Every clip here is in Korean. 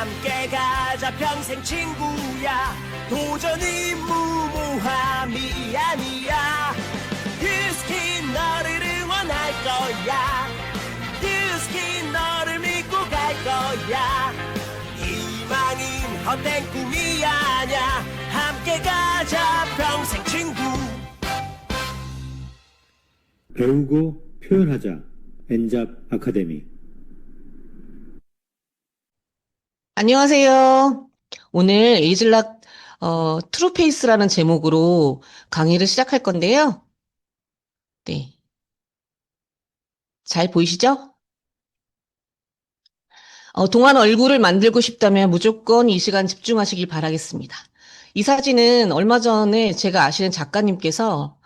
함께 가자 평생 친구야. 도전이 무모함이 아니야. 뷰스킨 너를 응원할 거야. 뷰스킨 너를 믿고 갈 거야. 희망은 헛된 꿈이 아냐. 함께 가자 평생 친구. 배우고 표현하자. 엔잡 아카데미. 안녕하세요. 오늘 에이즐락 트루페이스라는 제목으로 강의를 시작할 건데요. 네. 잘 보이시죠? 동안 얼굴을 만들고 싶다면 무조건 이 시간 집중하시길 바라겠습니다. 이 사진은 얼마 전에 제가 아시는 작가님께서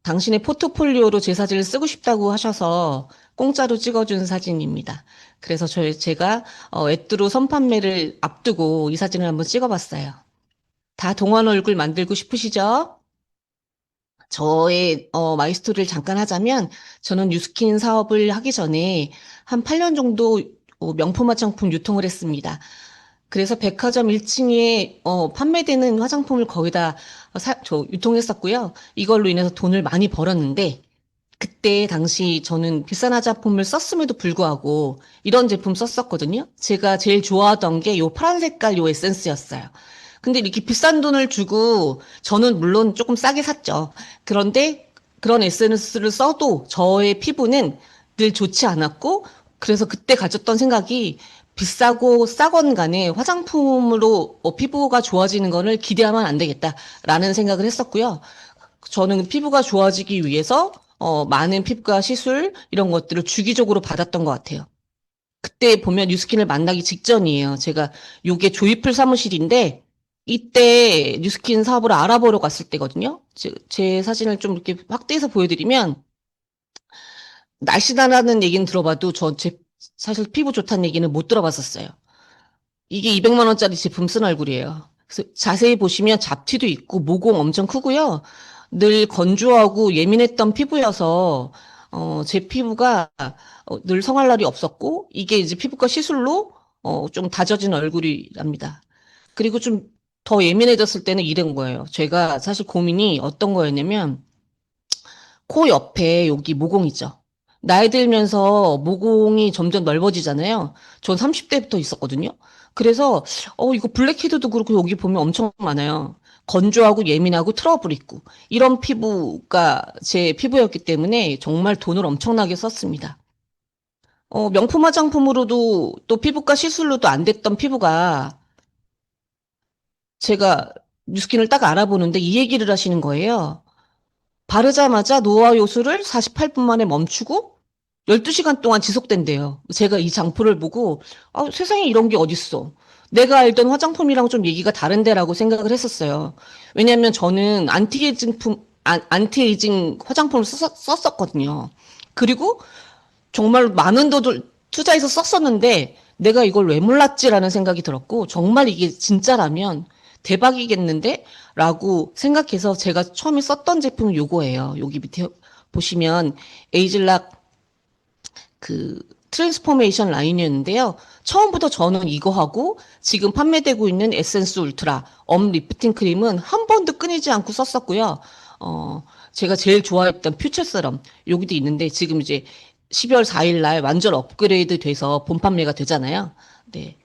당신의 포트폴리오로 제 사진을 쓰고 싶다고 하셔서 공짜로 찍어준 사진입니다. 그래서 제가 앳두로 선판매를 앞두고 이 사진을 한번 찍어봤어요. 다 동안 얼굴 만들고 싶으시죠? 저의 마이스토리를 잠깐 하자면 저는 뉴스킨 사업을 하기 전에 한 8년 정도 명품 화장품 유통을 했습니다. 그래서 백화점 1층에 판매되는 화장품을 거의 다 유통했었고요. 이걸로 인해서 돈을 많이 벌었는데 그때 당시 저는 비싼 화장품을 썼음에도 불구하고 이런 제품 썼었거든요. 제가 제일 좋아하던 게 요 파란 색깔 요 에센스였어요. 근데 이렇게 비싼 돈을 주고 저는 물론 조금 싸게 샀죠. 그런데 그런 에센스를 써도 저의 피부는 늘 좋지 않았고 그래서 그때 가졌던 생각이 비싸고 싸건 간에 화장품으로 피부가 좋아지는 거를 기대하면 안 되겠다라는 생각을 했었고요. 저는 피부가 좋아지기 위해서 많은 피부과 시술 이런 것들을 주기적으로 받았던 것 같아요. 그때 보면 뉴스킨을 만나기 직전이에요. 제가 요게 조이풀 사무실인데 이때 뉴스킨 사업을 알아보러 갔을 때거든요. 제 사진을 좀 이렇게 확대해서 보여드리면 날씬하다는 얘기는 들어봐도 사실 피부 좋다는 얘기는 못 들어봤었어요. 이게 200만 원짜리 제품 쓴 얼굴이에요. 그래서 자세히 보시면 잡티도 있고 모공 엄청 크고요. 늘 건조하고 예민했던 피부여서 제 피부가 늘 성할 날이 없었고 이게 이제 피부과 시술로 좀 다져진 얼굴이랍니다. 그리고 좀 더 예민해졌을 때는 이런 거예요. 제가 사실 고민이 어떤 거였냐면 코 옆에 여기 모공 있죠. 나이 들면서 모공이 점점 넓어지잖아요. 전 30대부터 있었거든요. 그래서 이거 블랙헤드도 그렇고 여기 보면 엄청 많아요. 건조하고 예민하고 트러블 있고 이런 피부가 제 피부였기 때문에 정말 돈을 엄청나게 썼습니다. 명품 화장품으로도 또 피부과 시술로도 안 됐던 피부가 제가 뉴스킨을 딱 알아보는데 이 얘기를 하시는 거예요. 바르자마자 노화 요술을 48분 만에 멈추고 12시간 동안 지속된대요. 제가 이 장표를 보고 세상에 이런 게 어딨어. 내가 알던 화장품이랑 좀 얘기가 다른데라고 생각을 했었어요. 왜냐하면 저는 안티에이징 화장품을 썼었거든요. 그리고 정말 많은 돈을 투자해서 썼었는데 내가 이걸 왜 몰랐지라는 생각이 들었고 정말 이게 진짜라면 대박이겠는데? 라고 생각해서 제가 처음에 썼던 제품이 요거예요. 여기 밑에 보시면 에이즐락 트랜스포메이션 라인이었는데요. 처음부터 저는 이거 하고 지금 판매되고 있는 에센스 울트라 리프팅 크림은 한 번도 끊이지 않고 썼었고요. 제가 제일 좋아했던 퓨처 세럼 여기도 있는데 지금 이제 12월 4일 날 완전 업그레이드 돼서 본 판매가 되잖아요. 네.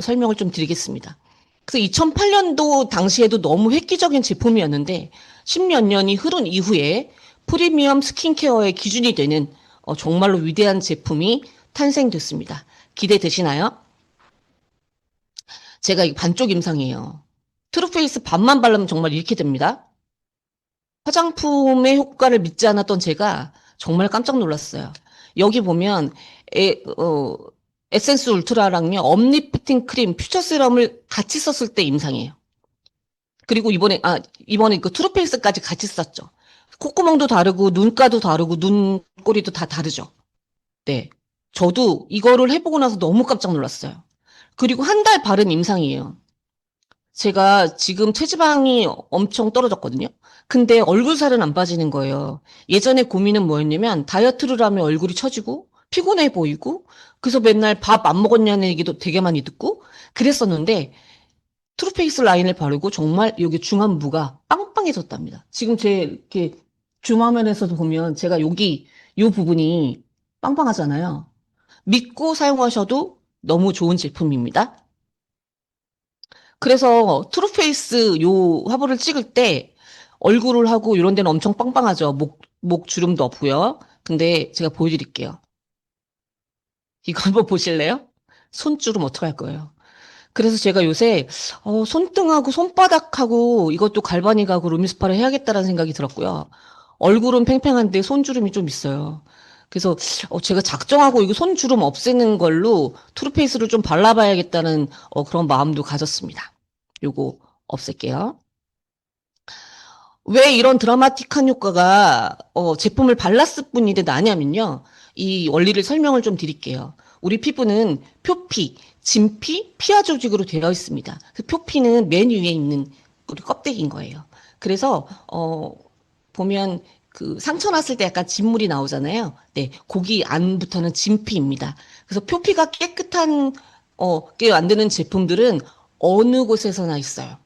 설명을 좀 드리겠습니다. 그래서 2008년도 당시에도 너무 획기적인 제품이었는데 10몇 년이 흐른 이후에 프리미엄 스킨케어의 기준이 되는 정말로 위대한 제품이 탄생됐습니다. 기대되시나요? 제가 이 반쪽 임상이에요. 트루페이스 반만 바르면 정말 이렇게 됩니다. 화장품의 효과를 믿지 않았던 제가 정말 깜짝 놀랐어요. 여기 보면 에센스 울트라랑요, 엄리프팅 크림, 퓨처 세럼을 같이 썼을 때 임상이에요. 그리고 이번에 그 트루페이스까지 같이 썼죠. 콧구멍도 다르고, 눈가도 다르고, 눈꼬리도 다 다르죠. 네. 저도 이거를 해보고 나서 너무 깜짝 놀랐어요. 그리고 한 달 바른 임상이에요. 제가 지금 체지방이 엄청 떨어졌거든요. 근데 얼굴살은 안 빠지는 거예요. 예전에 고민은 뭐였냐면 다이어트를 하면 얼굴이 처지고 피곤해 보이고 그래서 맨날 밥 안 먹었냐는 얘기도 되게 많이 듣고 그랬었는데 트루페이스 라인을 바르고 정말 여기 중안부가 빵빵해졌답니다. 지금 제 이렇게 줌화면에서도 보면 제가 여기 이 부분이 빵빵하잖아요. 믿고 사용하셔도 너무 좋은 제품입니다. 그래서 트루페이스 요 화보를 찍을 때 얼굴을 하고 이런 데는 엄청 빵빵하죠. 목 주름도 없고요. 근데 제가 보여드릴게요. 이거 한번 보실래요? 손주름 어떡할 거예요? 그래서 제가 요새 손등하고 손바닥하고 이것도 갈바닉하고 루미스파를 해야겠다라는 생각이 들었고요. 얼굴은 팽팽한데 손주름이 좀 있어요. 그래서 제가 작정하고 이거 손주름 없애는 걸로 투르페이스를 좀 발라봐야겠다는 그런 마음도 가졌습니다. 요거 없앨게요. 왜 이런 드라마틱한 효과가 제품을 발랐을 뿐인데 나냐면요. 이 원리를 설명을 좀 드릴게요. 우리 피부는 표피, 진피, 피하 조직으로 되어 있습니다. 그 표피는 맨 위에 있는 우리 껍데기인 거예요. 그래서 보면 그 상처 났을 때 약간 진물이 나오잖아요. 네, 거기 안부터는 진피입니다. 그래서 표피가 깨끗한 게 만드는 제품들은 어느 곳에서나 있어요.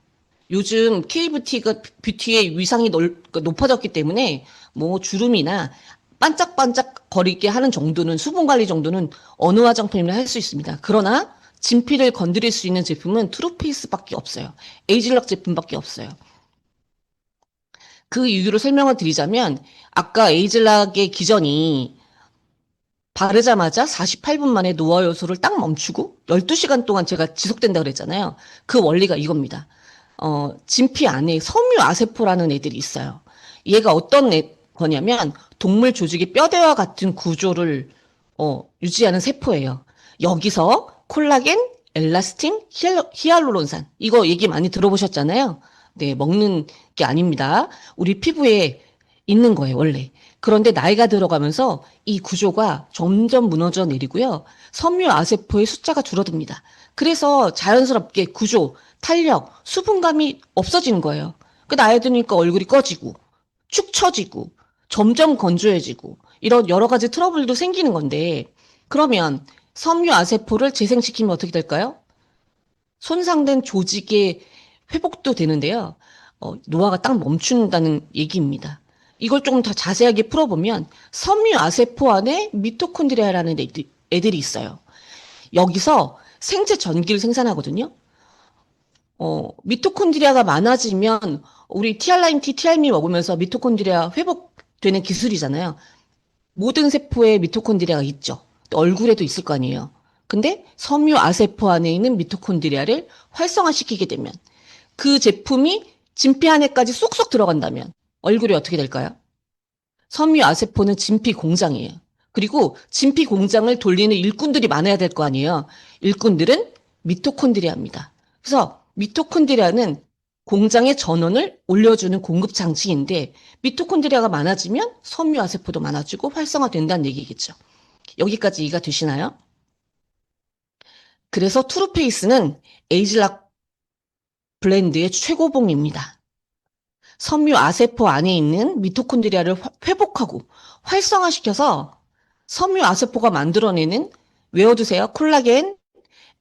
요즘 K뷰티가 뷰티의 위상이 높아졌기 때문에 뭐 주름이나 반짝반짝 거리게 하는 정도는 수분 관리 정도는 어느 화장품이나 할 수 있습니다. 그러나 진피를 건드릴 수 있는 제품은 트루페이스밖에 없어요. 에이즐락 제품밖에 없어요. 그 이유를 설명을 드리자면 아까 에이즐락의 기전이 바르자마자 48분 만에 노화 요소를 딱 멈추고 12시간 동안 제가 지속된다 그랬잖아요. 그 원리가 이겁니다. 진피 안에 섬유 아세포라는 애들이 있어요. 얘가 어떤 거냐면 동물 조직의 뼈대와 같은 구조를 유지하는 세포예요. 여기서 콜라겐, 엘라스틴, 히알루론산 이거 얘기 많이 들어보셨잖아요. 네, 먹는 게 아닙니다. 우리 피부에 있는 거예요, 원래. 그런데 나이가 들어가면서 이 구조가 점점 무너져 내리고요. 섬유 아세포의 숫자가 줄어듭니다. 그래서 자연스럽게 구조, 탄력, 수분감이 없어지는 거예요. 그 나이 드니까 얼굴이 꺼지고, 축 처지고, 점점 건조해지고, 이런 여러 가지 트러블도 생기는 건데, 그러면 섬유 아세포를 재생시키면 어떻게 될까요? 손상된 조직의 회복도 되는데요. 노화가 딱 멈춘다는 얘기입니다. 이걸 조금 더 자세하게 풀어보면 섬유 아세포 안에 미토콘드리아라는 애들이 있어요. 여기서 생체 전기를 생산하거든요. 미토콘드리아가 많아지면 우리 티알라인-T, 티알미 먹으면서 미토콘드리아 회복되는 기술이잖아요. 모든 세포에 미토콘드리아가 있죠. 얼굴에도 있을 거 아니에요. 근데 섬유 아세포 안에 있는 미토콘드리아를 활성화시키게 되면 그 제품이 진피 안에까지 쏙쏙 들어간다면 얼굴이 어떻게 될까요? 섬유 아세포는 진피 공장이에요. 그리고 진피 공장을 돌리는 일꾼들이 많아야 될 거 아니에요. 일꾼들은 미토콘드리아입니다. 그래서 미토콘드리아는 공장의 전원을 올려주는 공급 장치인데 미토콘드리아가 많아지면 섬유 아세포도 많아지고 활성화된다는 얘기겠죠. 여기까지 이해가 되시나요? 그래서 투르페이스는 에이즐락 블렌드의 최고봉입니다. 섬유 아세포 안에 있는 미토콘드리아를 회복하고 활성화시켜서 섬유 아세포가 만들어내는 외워두세요. 콜라겐,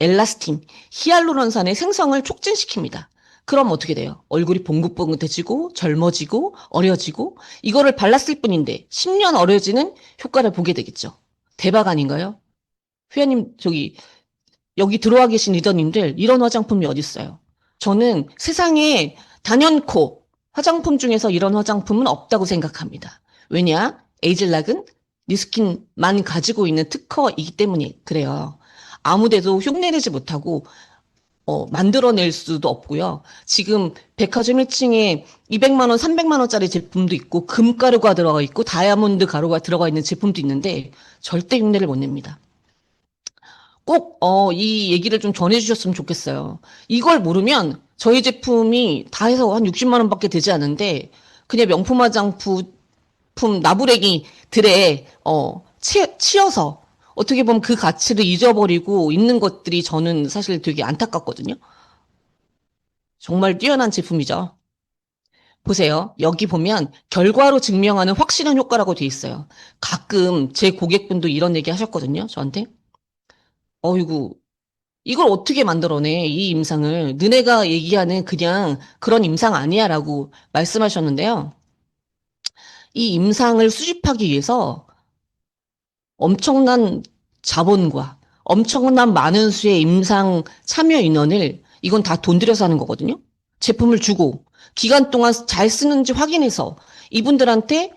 엘라스틴, 히알루론산의 생성을 촉진시킵니다. 그럼 어떻게 돼요? 얼굴이 봉긋봉긋해지고 젊어지고 어려지고 이거를 발랐을 뿐인데 10년 어려지는 효과를 보게 되겠죠. 대박 아닌가요? 회원님 여기 들어와 계신 리더님들 이런 화장품이 어디 있어요? 저는 세상에 단연코 화장품 중에서 이런 화장품은 없다고 생각합니다. 왜냐? 에이즐락은 니스킨만 가지고 있는 특허이기 때문에 그래요. 아무데도 흉내내지 못하고 만들어낼 수도 없고요. 지금 백화점 1층에 200만 원, 300만 원짜리 제품도 있고 금가루가 들어가 있고 다이아몬드 가루가 들어가 있는 제품도 있는데 절대 흉내를 못 냅니다. 꼭 이 얘기를 좀 전해주셨으면 좋겠어요. 이걸 모르면 저희 제품이 다 해서 한 60만 원밖에 되지 않은데 그냥 명품 화장품 나부랭이들에 치여서 어떻게 보면 그 가치를 잊어버리고 있는 것들이 저는 사실 되게 안타깝거든요. 정말 뛰어난 제품이죠. 보세요. 여기 보면 결과로 증명하는 확실한 효과라고 돼 있어요. 가끔 제 고객분도 이런 얘기 하셨거든요. 저한테. 어이구, 이걸 어떻게 만들어내, 이 임상을. 너네가 얘기하는 그냥 그런 임상 아니야라고 말씀하셨는데요. 이 임상을 수집하기 위해서 엄청난 자본과 엄청난 많은 수의 임상 참여 인원을 이건 다 돈 들여서 하는 거거든요. 제품을 주고 기간 동안 잘 쓰는지 확인해서 이분들한테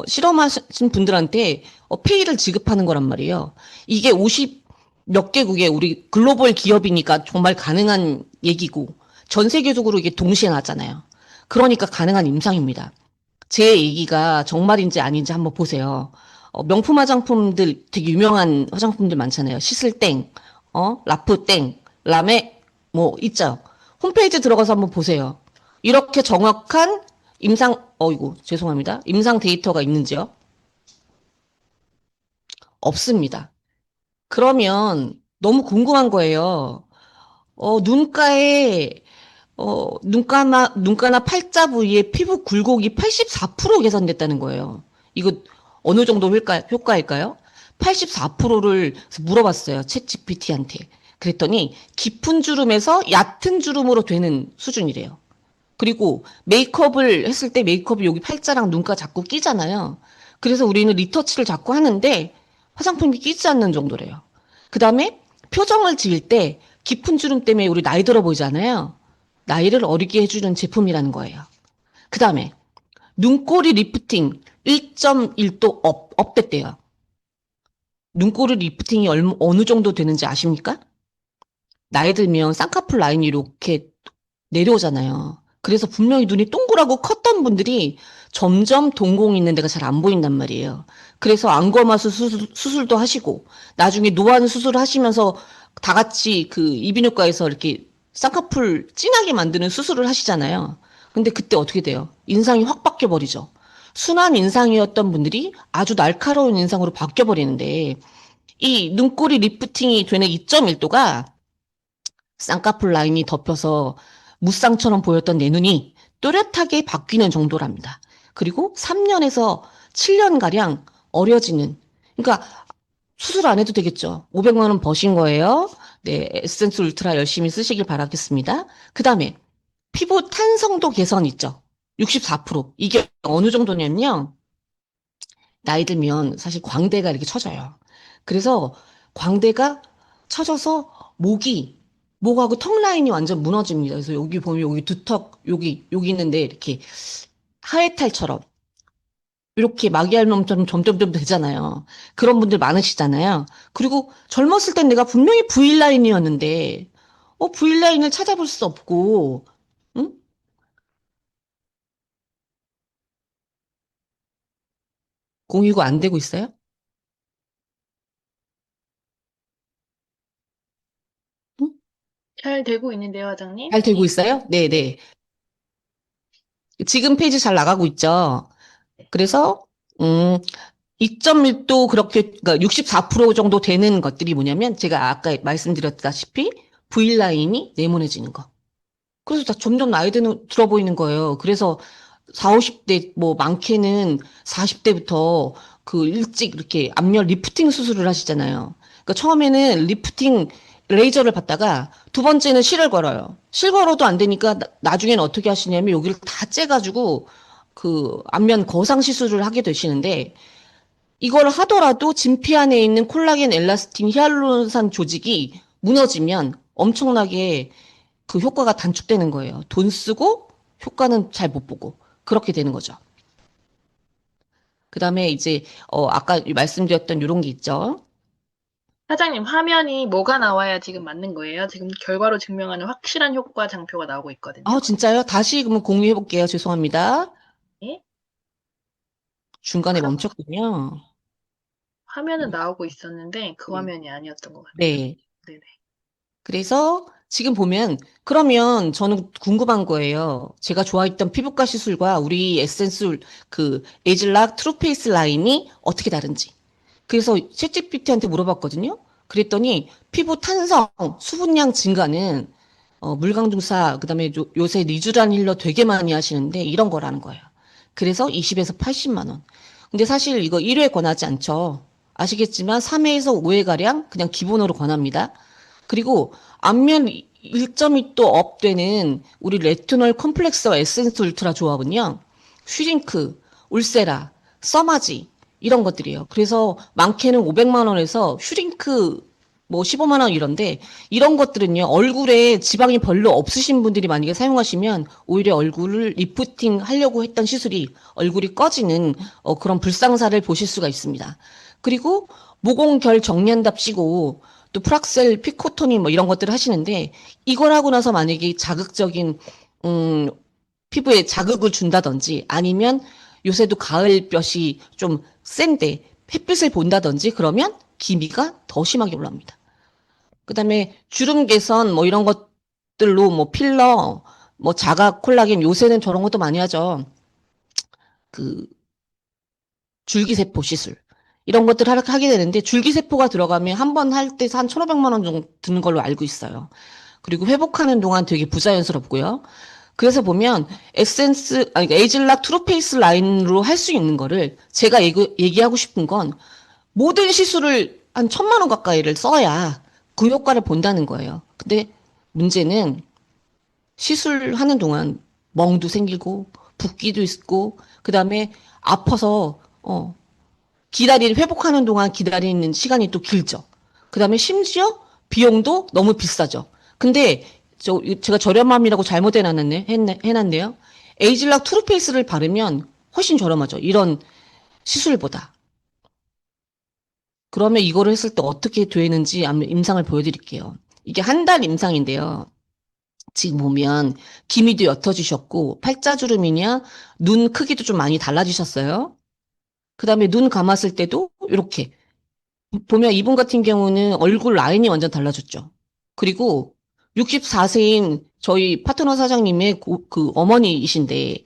실험하신 분들한테 페이를 지급하는 거란 말이에요. 이게 50 몇 개국의 우리 글로벌 기업이니까 정말 가능한 얘기고 전 세계적으로 이게 동시에 나잖아요. 그러니까 가능한 임상입니다. 제 얘기가 정말인지 아닌지 한번 보세요. 명품 화장품들 되게 유명한 화장품들 많잖아요. 시슬땡, 라프땡, 라메 뭐 있죠. 홈페이지 들어가서 한번 보세요. 이렇게 정확한 이거 죄송합니다. 임상 데이터가 있는지요? 없습니다. 그러면 너무 궁금한 거예요. 눈가에 눈가나 팔자 부위에 피부 굴곡이 84% 개선됐다는 거예요. 이거 어느 정도 효과일까요? 84%를 물어봤어요. 챗GPT한테. 그랬더니 깊은 주름에서 얕은 주름으로 되는 수준이래요. 그리고 메이크업을 했을 때 메이크업이 여기 팔자랑 눈가 자꾸 끼잖아요. 그래서 우리는 리터치를 자꾸 하는데 화장품이 끼지 않는 정도래요. 그 다음에 표정을 지을 때 깊은 주름 때문에 우리 나이 들어 보이잖아요. 나이를 어리게 해주는 제품이라는 거예요. 그 다음에 눈꼬리 리프팅 1.1도 업됐대요. 눈꼬리 리프팅이 어느 정도 되는지 아십니까? 나이 들면 쌍꺼풀 라인이 이렇게 내려오잖아요. 그래서 분명히 눈이 동그랗고 컸던 분들이 점점 동공이 있는 데가 잘 안 보인단 말이에요. 그래서 안검하수 수술도 하시고 나중에 노안 수술을 하시면서 다 같이 그 이비인후과에서 이렇게 쌍꺼풀 진하게 만드는 수술을 하시잖아요. 근데 그때 어떻게 돼요? 인상이 확 바뀌어 버리죠. 순한 인상이었던 분들이 아주 날카로운 인상으로 바뀌어 버리는데 이 눈꼬리 리프팅이 되는 2.1도가 쌍꺼풀 라인이 덮여서 무쌍처럼 보였던 내 눈이 또렷하게 바뀌는 정도랍니다. 그리고 3년에서 7년가량 어려지는, 그러니까 수술 안 해도 되겠죠. 500만 원 버신 거예요. 네, 에센스 울트라 열심히 쓰시길 바라겠습니다. 그 다음에 피부 탄성도 개선 있죠. 64%. 이게 어느 정도냐면요. 나이 들면 사실 광대가 이렇게 처져요. 그래서 광대가 처져서 목하고 턱 라인이 완전 무너집니다. 그래서 여기 보면 여기 두턱, 여기 있는데 이렇게 하회탈처럼 이렇게 마기알몸처럼 점점점 되잖아요. 그런 분들 많으시잖아요. 그리고 젊었을 땐 내가 분명히 V라인이었는데, V라인을 찾아볼 수 없고, 응? 공유가 안 되고 있어요? 응? 잘 되고 있는데요, 화장님? 잘 되고 네. 있어요? 네. 네네. 지금 페이지 잘 나가고 있죠? 그래서, 2.1도 그러니까 64% 정도 되는 것들이 뭐냐면, 제가 아까 말씀드렸다시피, V라인이 네모내지는 거. 그래서 다 점점 나이 들어 보이는 거예요. 그래서 40, 50대, 뭐, 많게는 40대부터 그 일찍 이렇게 앞면 리프팅 수술을 하시잖아요. 그러니까 처음에는 리프팅 레이저를 받다가 두 번째는 실을 걸어요. 실 걸어도 안 되니까 나중에는 어떻게 하시냐면 여기를 다 째가지고 그 앞면 거상 시술을 하게 되시는데 이걸 하더라도 진피 안에 있는 콜라겐, 엘라스틴, 히알루론산 조직이 무너지면 엄청나게 그 효과가 단축되는 거예요. 돈 쓰고 효과는 잘 못 보고 그렇게 되는 거죠. 그 다음에 이제 아까 말씀드렸던 이런 게 있죠. 화장님, 화면이 뭐가 나와야 지금 맞는 거예요? 지금 결과로 증명하는 확실한 효과 장표가 나오고 있거든요. 아, 진짜요? 다시 그러면 공유해 볼게요. 죄송합니다. 네. 중간에 멈췄군요. 화면은 나오고 있었는데 그 화면이 아니었던 것 같아요. 네. 네네. 그래서 지금 보면 그러면 저는 궁금한 거예요. 제가 좋아했던 피부과 시술과 우리 에센스 그 에이즐락 트루페이스 라인이 어떻게 다른지. 그래서 챗GPT한테 물어봤거든요. 그랬더니 피부 탄성, 수분량 증가는 물광중사, 그다음에 요새 리쥬란 힐러 되게 많이 하시는데 이런 거라는 거예요. 그래서 20에서 80만 원. 근데 사실 이거 1회 권하지 않죠. 아시겠지만 3회에서 5회 가량 그냥 기본으로 권합니다. 그리고 앞면 1.2도 업 되는 우리 레티놀 컴플렉스와 에센스 울트라 조합은요. 슈링크, 울세라, 써마지 이런 것들이에요. 그래서 많게는 500만 원에서 슈링크 뭐 15만 원 이런데 이런 것들은요. 얼굴에 지방이 별로 없으신 분들이 만약에 사용하시면 오히려 얼굴을 리프팅 하려고 했던 시술이 얼굴이 꺼지는 그런 불상사를 보실 수가 있습니다. 그리고 모공결 정리한답시고 또 프락셀, 피코토니 뭐 이런 것들을 하시는데 이걸 하고 나서 만약에 자극적인 음, 피부에 자극을 준다든지 아니면 요새도 가을볕이 좀 센데 햇빛을 본다든지 그러면 기미가 더 심하게 올라옵니다. 그다음에 주름 개선 뭐 이런 것들로 뭐 필러, 뭐 자가 콜라겐 요새는 저런 것도 많이 하죠. 그 줄기세포 시술. 이런 것들을 하게 되는데 줄기세포가 들어가면 한 번 할 때 한 1,500만 원 정도 드는 걸로 알고 있어요. 그리고 회복하는 동안 되게 부자연스럽고요. 그래서 보면 에센스, 아니, 에이즐락 트루페이스 라인으로 할 수 있는 거를 제가 얘기하고 싶은 건 모든 시술을 한 1,000만 원 가까이를 써야 그 효과를 본다는 거예요. 근데 문제는 시술하는 동안 멍도 생기고 붓기도 있고 그다음에 아파서 회복하는 동안 기다리는 시간이 또 길죠. 그다음에 심지어 비용도 너무 비싸죠. 근데 제가 저렴함이라고 잘못 해놨네요. 에이즐락 투르페이스를 바르면 훨씬 저렴하죠. 이런 시술보다. 그러면 이거를 했을 때 어떻게 되는지 한번 임상을 보여드릴게요. 이게 한 달 임상인데요. 지금 보면 기미도 옅어지셨고 팔자주름이냐 눈 크기도 좀 많이 달라지셨어요. 그다음에 눈 감았을 때도 이렇게 보면 이분 같은 경우는 얼굴 라인이 완전 달라졌죠. 그리고 64세인 저희 파트너 사장님의 그 어머니이신데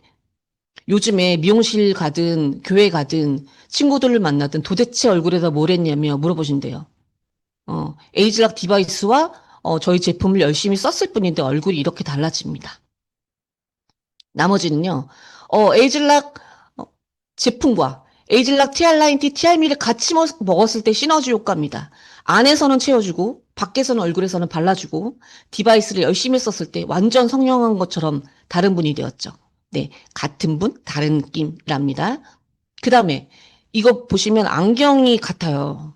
요즘에 미용실 가든 교회 가든 친구들을 만나든 도대체 얼굴에다 뭘 했냐며 물어보신대요. 에이즐락 디바이스와 저희 제품을 열심히 썼을 뿐인데 얼굴이 이렇게 달라집니다. 나머지는요, 에이즐락 제품과 에이즐락 TR90, TR미를 같이 먹었을 때 시너지 효과입니다. 안에서는 채워주고 밖에서는 얼굴에서는 발라주고 디바이스를 열심히 썼을 때 완전 성형한 것처럼 다른 분이 되었죠. 네, 같은 분, 다른 느낌이랍니다. 그 다음에 이거 보시면 안경이 같아요.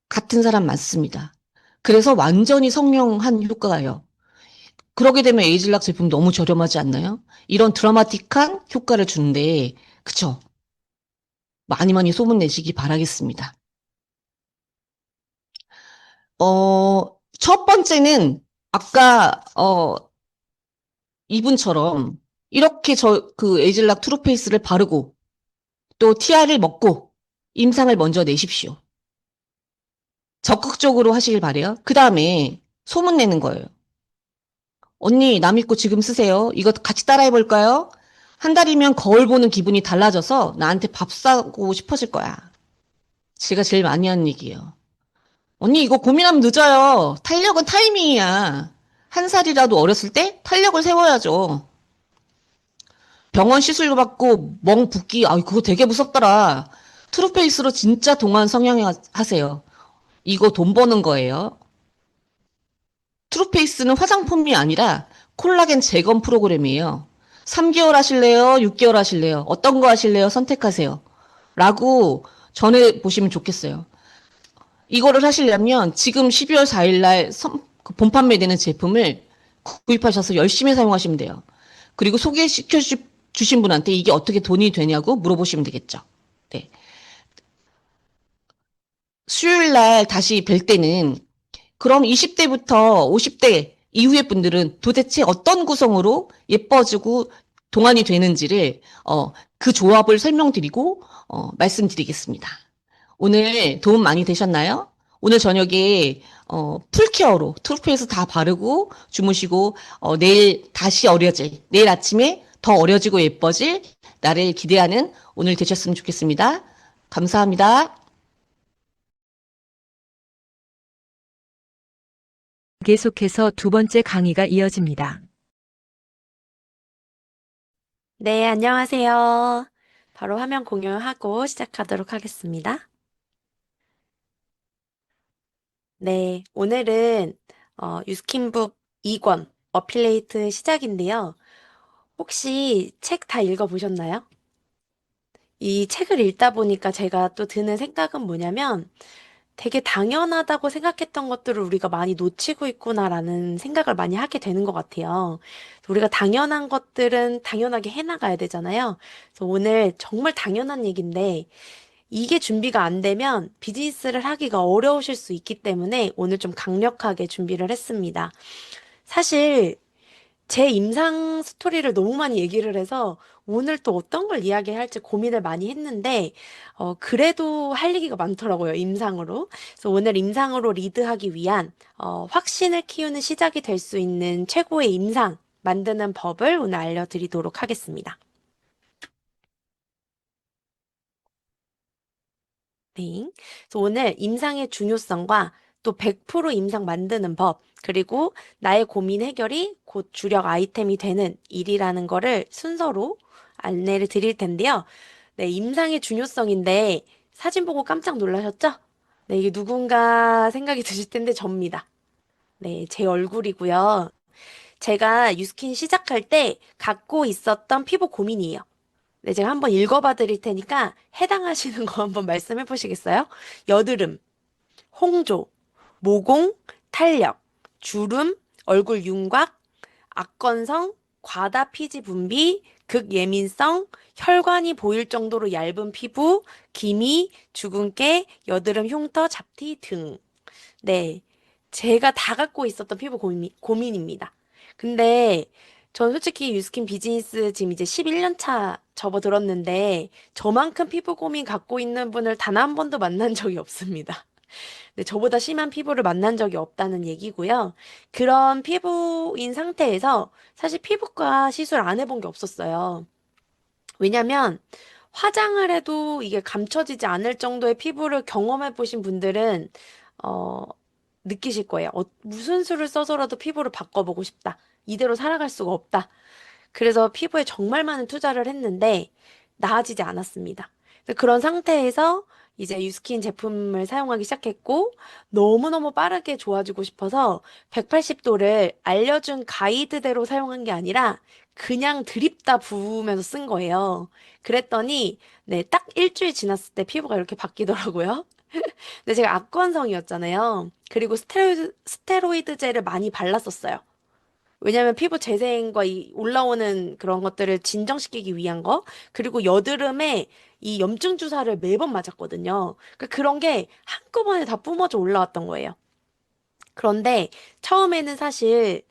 같은 사람 맞습니다. 그래서 완전히 성형한 효과가요. 그러게 되면 에이즐락 제품 너무 저렴하지 않나요? 이런 드라마틱한 효과를 주는데, 그쵸? 많이 많이 소문내시기 바라겠습니다. 첫 번째는 아까 이분처럼 이렇게 그 에이즐락 투르페이스를 바르고 또 TR을 먹고 임상을 먼저 내십시오. 적극적으로 하시길 바래요. 그 다음에 소문내는 거예요. 언니, 남 믿고 지금 쓰세요. 이거 같이 따라해볼까요? 한 달이면 거울 보는 기분이 달라져서 나한테 밥 사고 싶어질 거야. 제가 제일 많이 하는 얘기예요. 언니, 이거 고민하면 늦어요. 탄력은 타이밍이야. 한 살이라도 어렸을 때 탄력을 세워야죠. 병원 시술 받고 멍 붓기, 그거 되게 무섭더라. 트루페이스로 진짜 동안 성형하세요. 이거 돈 버는 거예요. 트루페이스는 화장품이 아니라 콜라겐 재건 프로그램이에요. 3개월 하실래요? 6개월 하실래요? 어떤 거 하실래요? 선택하세요. 라고 전해 보시면 좋겠어요. 이거를 하시려면 지금 12월 4일 날 본 판매되는 제품을 구입하셔서 열심히 사용하시면 돼요. 그리고 소개시켜 주신 분한테 이게 어떻게 돈이 되냐고 물어보시면 되겠죠. 네. 수요일 날 다시 뵐 때는 그럼 20대부터 50대 이후의 분들은 도대체 어떤 구성으로 예뻐지고 동안이 되는지를 그 조합을 설명드리고 말씀드리겠습니다. 오늘 도움 많이 되셨나요? 오늘 저녁에 풀케어로 투르페이스 다 바르고 주무시고 내일 다시 내일 아침에 더 어려지고 예뻐질 나를 기대하는 오늘 되셨으면 좋겠습니다. 감사합니다. 계속해서 두 번째 강의가 이어집니다. 네, 안녕하세요. 바로 화면 공유하고 시작하도록 하겠습니다. 네, 오늘은 유스킨북 2권 어필레이트 시작인데요. 혹시 책 다 읽어보셨나요? 이 책을 읽다 보니까 제가 또 드는 생각은 뭐냐면 되게 당연하다고 생각했던 것들을 우리가 많이 놓치고 있구나라는 생각을 많이 하게 되는 것 같아요. 그래서 우리가 당연한 것들은 당연하게 해나가야 되잖아요. 그래서 오늘 정말 당연한 얘기인데 이게 준비가 안 되면 비즈니스를 하기가 어려우실 수 있기 때문에 오늘 좀 강력하게 준비를 했습니다. 사실 제 임상 스토리를 너무 많이 얘기를 해서 오늘 또 어떤 걸 이야기할지 고민을 많이 했는데, 그래도 할 얘기가 많더라고요, 임상으로. 그래서 오늘 임상으로 리드하기 위한, 확신을 키우는 시작이 될 수 있는 최고의 임상 만드는 법을 오늘 알려드리도록 하겠습니다. 네. 그래서 오늘 임상의 중요성과 또 100% 임상 만드는 법, 그리고 나의 고민 해결이 곧 주력 아이템이 되는 일이라는 거를 순서로 안내를 드릴 텐데요. 네, 임상의 중요성인데 사진 보고 깜짝 놀라셨죠? 네, 이게 누군가 생각이 드실 텐데 접니다. 네, 제 얼굴이고요. 제가 유스킨 시작할 때 갖고 있었던 피부 고민이에요. 네, 제가 한번 읽어봐 드릴 테니까 해당하시는 거 한번 말씀해 보시겠어요? 여드름, 홍조, 모공, 탄력, 주름, 얼굴 윤곽, 악건성, 과다 피지 분비, 극예민성, 혈관이 보일 정도로 얇은 피부, 기미, 주근깨, 여드름 흉터, 잡티 등. 네. 제가 다 갖고 있었던 피부 고민입니다. 근데 전 솔직히 유스킨 비즈니스 지금 이제 11년 차 접어들었는데 저만큼 피부 고민 갖고 있는 분을 단 한 번도 만난 적이 없습니다. 네, 저보다 심한 피부를 만난 적이 없다는 얘기고요. 그런 피부인 상태에서 사실 피부과 시술 안 해본 게 없었어요. 왜냐면 화장을 해도 이게 감춰지지 않을 정도의 피부를 경험해 보신 분들은 어, 느끼실 거예요. 무슨 수를 써서라도 피부를 바꿔보고 싶다. 이대로 살아갈 수가 없다. 그래서 피부에 정말 많은 투자를 했는데 나아지지 않았습니다. 그런 상태에서 이제 유스킨 제품을 사용하기 시작했고 너무너무 빠르게 좋아지고 싶어서 180도를 알려준 가이드대로 사용한 게 아니라 그냥 드립다 부으면서 쓴 거예요. 그랬더니 네, 딱 일주일 지났을 때 피부가 이렇게 바뀌더라고요. 근데 제가 악건성이었잖아요. 그리고 스테로이드 젤을 많이 발랐었어요. 왜냐면 피부 재생과 이 올라오는 그런 것들을 진정시키기 위한 거, 그리고 여드름에 이 염증 주사를 매번 맞았거든요. 그러니까 그런 게 한꺼번에 다 뿜어져 올라왔던 거예요. 그런데 처음에는 사실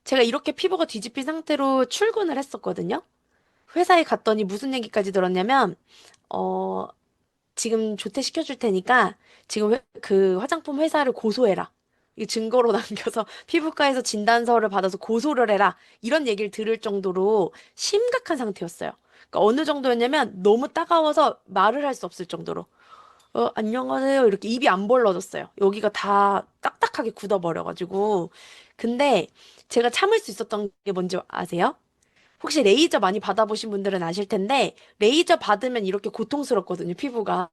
제가 이렇게 피부가 뒤집힌 상태로 출근을 했었거든요. 회사에 갔더니 무슨 얘기까지 들었냐면, 어, 지금 조퇴시켜줄 테니까 지금 그 화장품 회사를 고소해라. 이 증거로 남겨서 피부과에서 진단서를 받아서 고소를 해라. 이런 얘기를 들을 정도로 심각한 상태였어요. 그러니까 어느 정도였냐면 너무 따가워서 말을 할 수 없을 정도로. 안녕하세요. 이렇게 입이 안 벌러졌어요. 여기가 다 딱딱하게 굳어버려가지고. 근데 제가 참을 수 있었던 게 뭔지 아세요? 혹시 레이저 많이 받아보신 분들은 아실 텐데, 레이저 받으면 이렇게 고통스럽거든요, 피부가.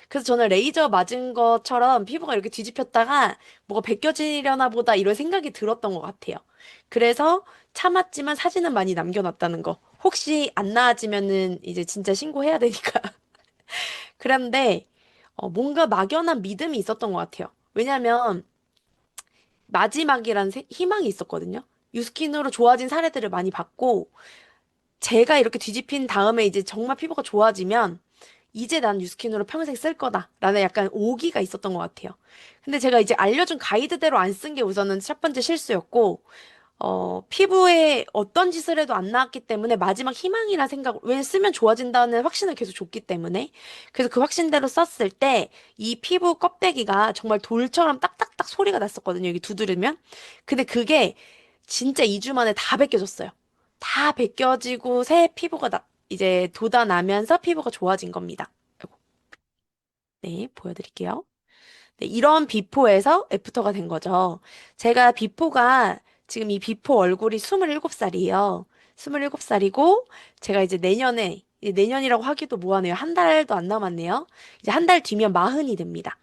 그래서 저는 레이저 맞은 것처럼 피부가 이렇게 뒤집혔다가 뭐가 벗겨지려나 보다 이런 생각이 들었던 것 같아요. 그래서 참았지만 사진은 많이 남겨놨다는 거. 혹시 안 나아지면은 이제 진짜 신고해야 되니까. 그런데, 뭔가 막연한 믿음이 있었던 것 같아요. 왜냐면, 마지막이란 희망이 있었거든요. 유스킨으로 좋아진 사례들을 많이 봤고, 제가 이렇게 뒤집힌 다음에 이제 정말 피부가 좋아지면 이제 난 뉴스킨으로 평생 쓸 거다 라는 약간 오기가 있었던 것 같아요. 근데 제가 이제 알려준 가이드대로 안 쓴 게 우선은 첫 번째 실수였고, 피부에 어떤 짓을 해도 안 나왔기 때문에 마지막 희망이라 생각, 왜 쓰면 좋아진다는 확신을 계속 줬기 때문에. 그래서 그 확신대로 썼을 때 이 피부 껍데기가 정말 돌처럼 딱딱딱 소리가 났었거든요. 여기 두드리면. 근데 그게 진짜 2주 만에 다 벗겨졌어요. 다 벗겨지고 새 피부가 이제 돋아나면서 피부가 좋아진 겁니다. 아이고. 네, 보여드릴게요. 네, 이런 비포에서 애프터가 된 거죠. 제가 비포가 지금 이 비포 얼굴이 27살이에요. 27살이고 제가 이제 내년에 이제 내년이라고 하기도 뭐하네요. 한 달도 안 남았네요. 이제 한 달 뒤면 40이 됩니다.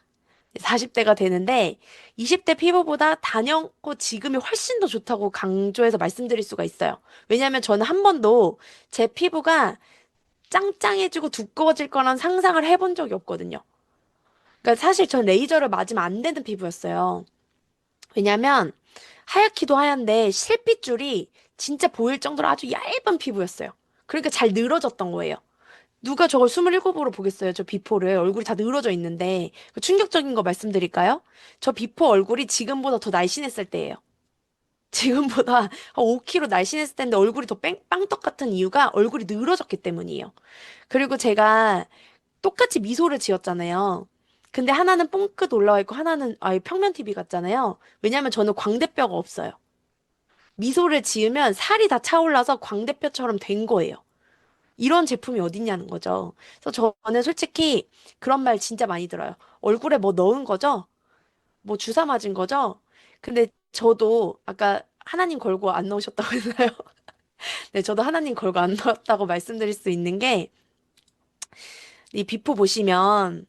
40대가 되는데 20대 피부보다 단연코 지금이 훨씬 더 좋다고 강조해서 말씀드릴 수가 있어요. 왜냐하면 저는 한 번도 제 피부가 짱짱해지고 두꺼워질 거란 상상을 해본 적이 없거든요. 그러니까 사실 전 레이저를 맞으면 안 되는 피부였어요. 왜냐면 하얗기도 하얀데 실핏줄이 진짜 보일 정도로 아주 얇은 피부였어요. 그러니까 잘 늘어졌던 거예요. 누가 저걸 27으로 보겠어요, 저 비포를. 얼굴이 다 늘어져 있는데. 그 충격적인 거 말씀드릴까요? 저 비포 얼굴이 지금보다 더 날씬했을 때예요. 지금보다 한 5kg 날씬했을 때인데 얼굴이 더 빵떡 같은 이유가 얼굴이 늘어졌기 때문이에요. 그리고 제가 똑같이 미소를 지었잖아요. 근데 하나는 뽕끝 올라와 있고 하나는 아예 평면 TV 같잖아요. 왜냐면 저는 광대뼈가 없어요. 미소를 지으면 살이 다 차올라서 광대뼈처럼 된 거예요. 이런 제품이 어딨냐는 거죠. 그래서 저는 솔직히 그런 말 진짜 많이 들어요. 얼굴에 뭐 넣은 거죠? 뭐 주사 맞은 거죠? 근데 저도 아까 하나님 걸고 안 넣으셨다고 했나요? 네, 저도 하나님 걸고 안 넣었다고 말씀드릴 수 있는 게 이 비포 보시면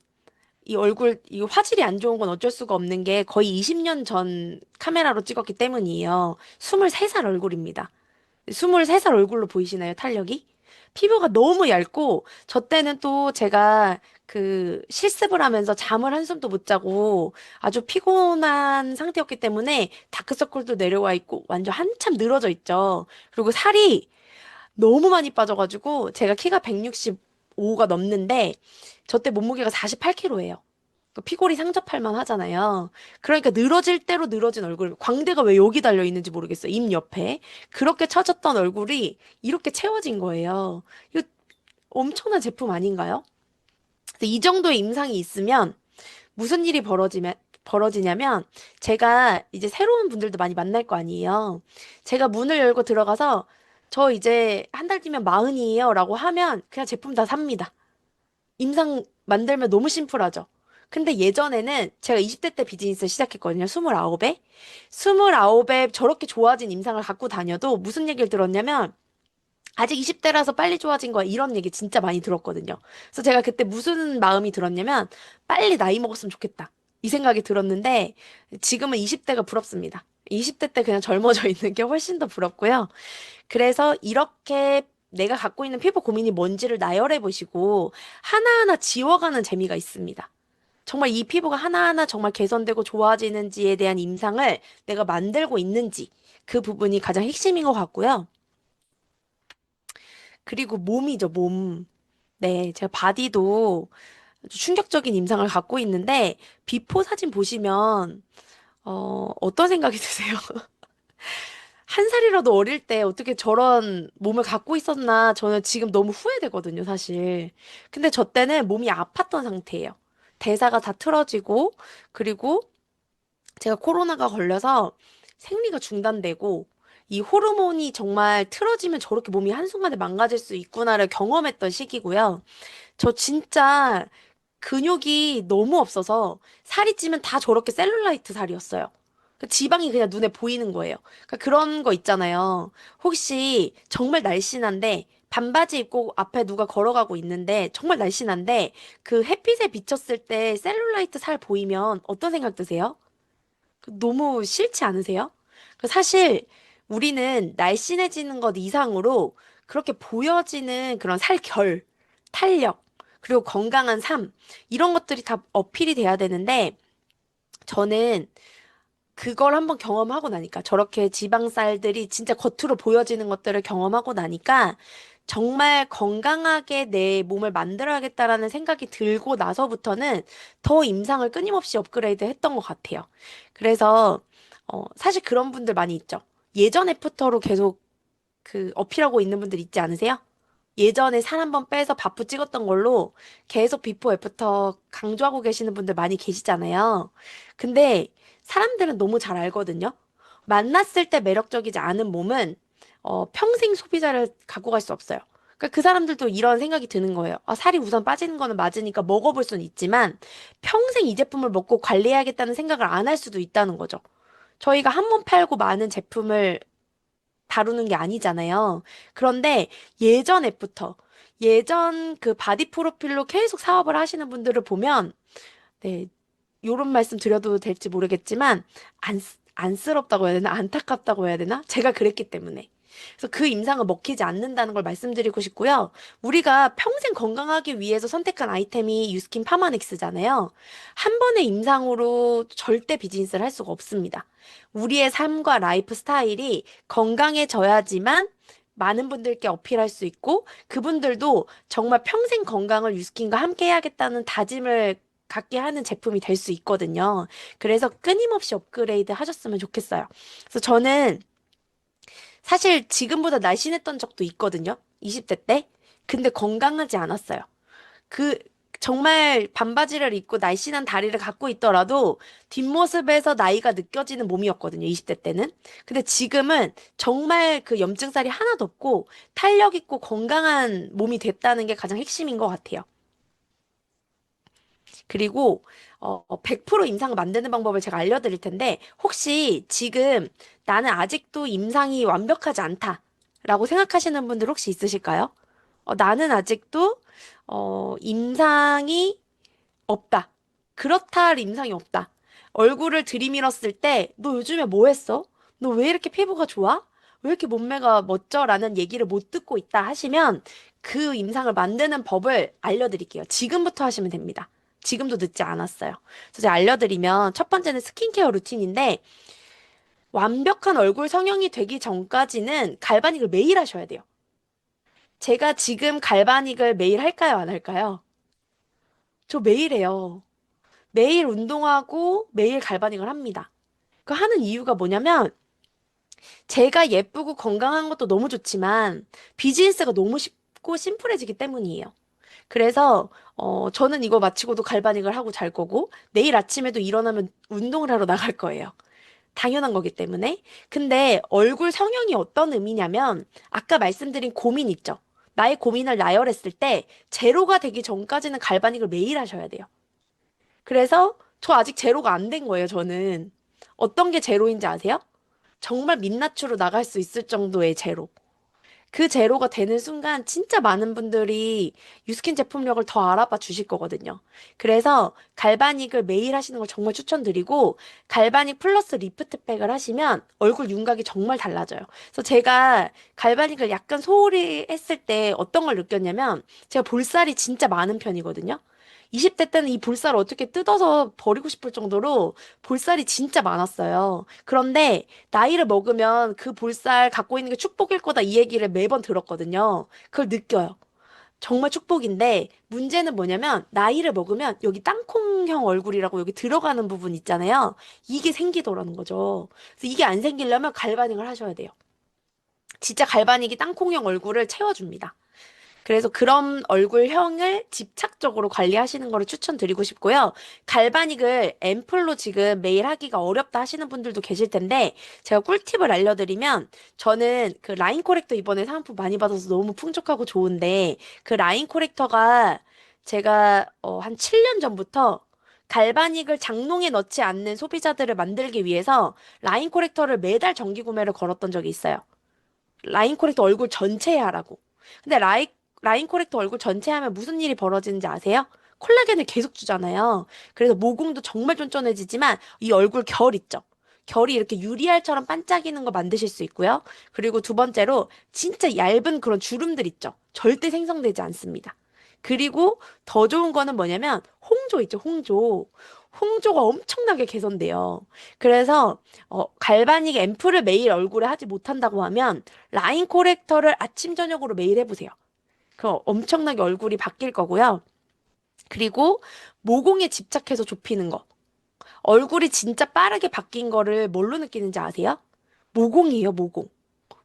이 얼굴, 이 화질이 안 좋은 건 어쩔 수가 없는 게 거의 20년 전 카메라로 찍었기 때문이에요. 23살 얼굴입니다. 23살 얼굴로 보이시나요, 탄력이? 피부가 너무 얇고, 저 때는 또 제가 그 실습을 하면서 잠을 한숨도 못 자고 아주 피곤한 상태였기 때문에 다크서클도 내려와 있고 완전 한참 늘어져 있죠. 그리고 살이 너무 많이 빠져가지고 제가 키가 165가 넘는데 저 때 몸무게가 48kg예요. 피골이 상접할 만 하잖아요. 그러니까 늘어질 대로 늘어진 얼굴. 광대가 왜 여기 달려 있는지 모르겠어요. 입 옆에. 그렇게 처졌던 얼굴이 이렇게 채워진 거예요. 이거 엄청난 제품 아닌가요? 그래서 이 정도의 임상이 있으면 무슨 일이 벌어지냐면 제가 이제 새로운 분들도 많이 만날 거 아니에요. 제가 문을 열고 들어가서 저 이제 한 달 뒤면 40이에요 라고 하면 그냥 제품 다 삽니다. 임상 만들면 너무 심플하죠. 근데 예전에는 제가 20대 때 비즈니스를 시작했거든요. 29에. 29에 저렇게 좋아진 임상을 갖고 다녀도 무슨 얘기를 들었냐면 아직 20대라서 빨리 좋아진 거야. 이런 얘기 진짜 많이 들었거든요. 그래서 제가 그때 무슨 마음이 들었냐면 빨리 나이 먹었으면 좋겠다. 이 생각이 들었는데 지금은 20대가 부럽습니다. 20대 때 그냥 젊어져 있는 게 훨씬 더 부럽고요. 그래서 이렇게 내가 갖고 있는 피부 고민이 뭔지를 나열해 보시고 하나하나 지워가는 재미가 있습니다. 정말 이 피부가 하나하나 정말 개선되고 좋아지는지에 대한 임상을 내가 만들고 있는지 그 부분이 가장 핵심인 것 같고요. 그리고 몸이죠, 몸. 네, 제가 바디도 아주 충격적인 임상을 갖고 있는데 비포 사진 보시면 어떤 생각이 드세요? 한 살이라도 어릴 때 어떻게 저런 몸을 갖고 있었나 저는 지금 너무 후회되거든요, 사실. 근데 저 때는 몸이 아팠던 상태예요. 대사가 다 틀어지고, 그리고 제가 코로나가 걸려서 생리가 중단되고, 이 호르몬이 정말 틀어지면 저렇게 몸이 한순간에 망가질 수 있구나를 경험했던 시기고요. 저 진짜 근육이 너무 없어서 살이 찌면 다 저렇게 셀룰라이트 살이었어요. 그 지방이 그냥 눈에 보이는 거예요. 그러니까 그런 거 있잖아요. 혹시 정말 날씬한데 반바지 입고 앞에 누가 걸어가고 있는데 정말 날씬한데 그 햇빛에 비쳤을 때 셀룰라이트 살 보이면 어떤 생각 드세요? 너무 싫지 않으세요? 사실 우리는 날씬해지는 것 이상으로 그렇게 보여지는 그런 살결, 탄력, 그리고 건강한 삶, 이런 것들이 다 어필이 돼야 되는데 저는 그걸 한번 경험하고 나니까 저렇게 지방살들이 진짜 겉으로 보여지는 것들을 경험하고 나니까 정말 건강하게 내 몸을 만들어야겠다라는 생각이 들고 나서부터는 더 임상을 끊임없이 업그레이드 했던 것 같아요. 그래서 사실 그런 분들 많이 있죠. 예전 애프터로 계속 그 어필하고 있는 분들 있지 않으세요? 예전에 살 한 번 빼서 바프 찍었던 걸로 계속 비포 애프터 강조하고 계시는 분들 많이 계시잖아요. 근데 사람들은 너무 잘 알거든요. 만났을 때 매력적이지 않은 몸은 평생 소비자를 갖고 갈 수 없어요. 그러니까 그 사람들도 이런 생각이 드는 거예요. 아, 살이 우선 빠지는 거는 맞으니까 먹어볼 수는 있지만 평생 이 제품을 먹고 관리해야겠다는 생각을 안 할 수도 있다는 거죠. 저희가 한 번 팔고 많은 제품을 다루는 게 아니잖아요. 그런데 예전 앱부터 예전 그 바디 프로필로 계속 사업을 하시는 분들을 보면 네, 요런 말씀 드려도 될지 모르겠지만 안쓰럽다고 해야 되나? 안타깝다고 해야 되나? 제가 그랬기 때문에. 그래서 그 임상은 먹히지 않는다는 걸 말씀드리고 싶고요. 우리가 평생 건강하기 위해서 선택한 아이템이 유스킨 파마넥스잖아요. 한 번의 임상으로 절대 비즈니스를 할 수가 없습니다. 우리의 삶과 라이프 스타일이 건강해져야지만 많은 분들께 어필할 수 있고 그분들도 정말 평생 건강을 유스킨과 함께 해야겠다는 다짐을 갖게 하는 제품이 될 수 있거든요. 그래서 끊임없이 업그레이드 하셨으면 좋겠어요. 그래서 저는 사실 지금보다 날씬했던 적도 있거든요. 20대 때. 근데 건강하지 않았어요. 그 정말 반바지를 입고 날씬한 다리를 갖고 있더라도 뒷모습에서 나이가 느껴지는 몸이었거든요. 20대 때는. 근데 지금은 정말 그 염증살이 하나도 없고 탄력 있고 건강한 몸이 됐다는 게 가장 핵심인 것 같아요. 그리고 100% 임상을 만드는 방법을 제가 알려드릴 텐데 혹시 지금 나는 아직도 임상이 완벽하지 않다라고 생각하시는 분들 혹시 있으실까요? 나는 아직도 임상이 없다. 그렇다 할 임상이 없다. 얼굴을 들이밀었을 때 너 요즘에 뭐 했어? 너 왜 이렇게 피부가 좋아? 왜 이렇게 몸매가 멋져? 라는 얘기를 못 듣고 있다 하시면 그 임상을 만드는 법을 알려드릴게요. 지금부터 하시면 됩니다. 지금도 늦지 않았어요. 그래서 제가 알려드리면 첫 번째는 스킨케어 루틴인데 완벽한 얼굴 성형이 되기 전까지는 갈바닉을 매일 하셔야 돼요. 제가 지금 갈바닉을 매일 할까요? 안 할까요? 저 매일 해요. 매일 운동하고 매일 갈바닉을 합니다. 그 하는 이유가 뭐냐면 제가 예쁘고 건강한 것도 너무 좋지만 비즈니스가 너무 쉽고 심플해지기 때문이에요. 그래서 저는 이거 마치고도 갈바닉을 하고 잘 거고 내일 아침에도 일어나면 운동을 하러 나갈 거예요. 당연한 거기 때문에. 근데 얼굴 성형이 어떤 의미냐면 아까 말씀드린 고민 있죠. 나의 고민을 나열했을 때 제로가 되기 전까지는 갈바닉을 매일 하셔야 돼요. 그래서 저 아직 제로가 안 된 거예요, 저는. 어떤 게 제로인지 아세요? 정말 민낯으로 나갈 수 있을 정도의 제로. 그 제로가 되는 순간 진짜 많은 분들이 유스킨 제품력을 더 알아봐 주실 거거든요. 그래서 갈바닉을 매일 하시는 걸 정말 추천드리고 갈바닉 플러스 리프트백을 하시면 얼굴 윤곽이 정말 달라져요. 그래서 제가 갈바닉을 약간 소홀히 했을 때 어떤 걸 느꼈냐면 제가 볼살이 진짜 많은 편이거든요. 20대 때는 이 볼살을 어떻게 뜯어서 버리고 싶을 정도로 볼살이 진짜 많았어요. 그런데 나이를 먹으면 그 볼살 갖고 있는 게 축복일 거다 이 얘기를 매번 들었거든요. 그걸 느껴요. 정말 축복인데 문제는 뭐냐면 나이를 먹으면 여기 땅콩형 얼굴이라고 여기 들어가는 부분 있잖아요. 이게 생기더라는 거죠. 그래서 이게 안 생기려면 갈바닉을 하셔야 돼요. 진짜 갈바닉이 땅콩형 얼굴을 채워줍니다. 그래서 그런 얼굴형을 집착적으로 관리하시는 거를 추천드리고 싶고요. 갈바닉을 앰플로 지금 매일 하기가 어렵다 하시는 분들도 계실 텐데 제가 꿀팁을 알려드리면 저는 그 라인 코렉터 이번에 사은품 많이 받아서 너무 풍족하고 좋은데 그 라인 코렉터가 제가 한 7년 전부터 갈바닉을 장롱에 넣지 않는 소비자들을 만들기 위해서 라인 코렉터를 매달 정기 구매를 걸었던 적이 있어요. 라인 코렉터 얼굴 전체에 하라고. 근데 라인 코렉터 얼굴 전체 하면 무슨 일이 벌어지는지 아세요? 콜라겐을 계속 주잖아요. 그래서 모공도 정말 쫀쫀해지지만 이 얼굴 결 있죠? 결이 이렇게 유리알처럼 반짝이는 거 만드실 수 있고요. 그리고 두 번째로 진짜 얇은 그런 주름들 있죠? 절대 생성되지 않습니다. 그리고 더 좋은 거는 뭐냐면 홍조 있죠? 홍조. 홍조가 엄청나게 개선돼요. 그래서 갈바닉 앰플을 매일 얼굴에 하지 못한다고 하면 라인 코렉터를 아침 저녁으로 매일 해보세요. 그럼 엄청나게 얼굴이 바뀔 거고요. 그리고 모공에 집착해서 좁히는 거. 얼굴이 진짜 빠르게 바뀐 거를 뭘로 느끼는지 아세요? 모공이에요, 모공.